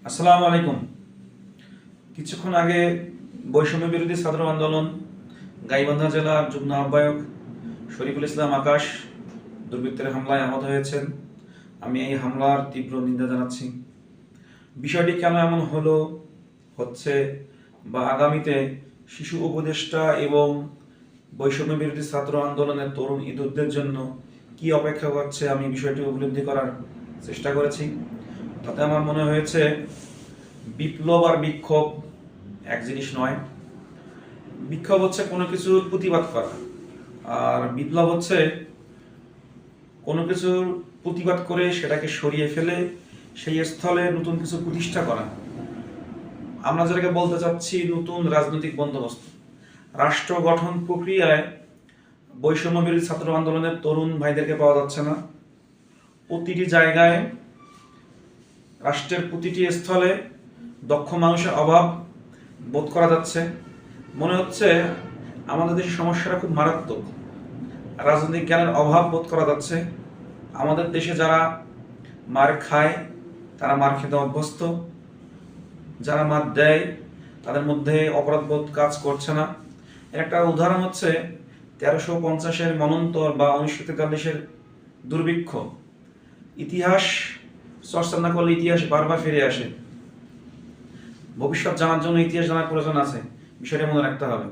আসসালামু আলাইকুম। কিছুক্ষণ আগে বৈষম্য বিরোধী ছাত্র আন্দোলন গাইবান্ধা জেলার যুগ্ম আহ্বায়ক শরীফুল ইসলাম আকাশ দুর্বৃত্তের হামলায় আহত হয়েছেন। আমি এই হামলার তীব্র নিন্দা জানাচ্ছি। বিষয়টি কেন এমন হচ্ছে বা আগামীতে শিশু উপদেষ্টা এবং বৈষম্য বিরোধী ছাত্র আন্দোলনের তরুণ ইদুরদের জন্য কি অপেক্ষা করছে, আমি বিষয়টি উপলব্ধি করার চেষ্টা করেছি। তাতে আমার মনে হয়েছে বিপ্লব আর বিক্ষোভ এক জিনিস নয়। বিক্ষোভ হচ্ছে কোনো কিছুর প্রতিবাদ করা, আর বিপ্লব হচ্ছে কোনো কিছুর প্রতিবাদ করে সেটাকে সরিয়ে ফেলে সেই স্থলে নতুন কিছু প্রতিষ্ঠা করা। আমরা যেটাকে বলতে চাচ্ছি নতুন রাজনৈতিক বন্দোবস্ত। রাষ্ট্র গঠন প্রক্রিয়ায় বৈষম্য বিরোধী ছাত্র আন্দোলনের তরুণ ভাইদেরকে পাওয়া যাচ্ছে না। প্রতিটি জায়গায় রাষ্ট্রের প্রতিটি স্থলে দক্ষ মানুষের অভাব বোধ করা যাচ্ছে। মনে হচ্ছে আমাদের দেশের সমস্যাটা খুব মারাত্মক। রাজনৈতিক জ্ঞানের অভাব বোধ করা যাচ্ছে। আমাদের দেশে যারা মার খায় তারা মার খেতে অভ্যস্ত, যারা মার দেয় তাদের মধ্যে অপরাধবোধ কাজ করছে না। এর একটা উদাহরণ হচ্ছে 1350-এর মনন্তর বা 1943-এর দুর্ভিক্ষ। ইতিহাস চর্চা না করলে ইতিহাস বারবার ফিরে আসে। ভবিষ্যৎ জানার জন্য ইতিহাস জানার প্রয়োজন আছে, বিষয়টা মনে রাখতে হবে।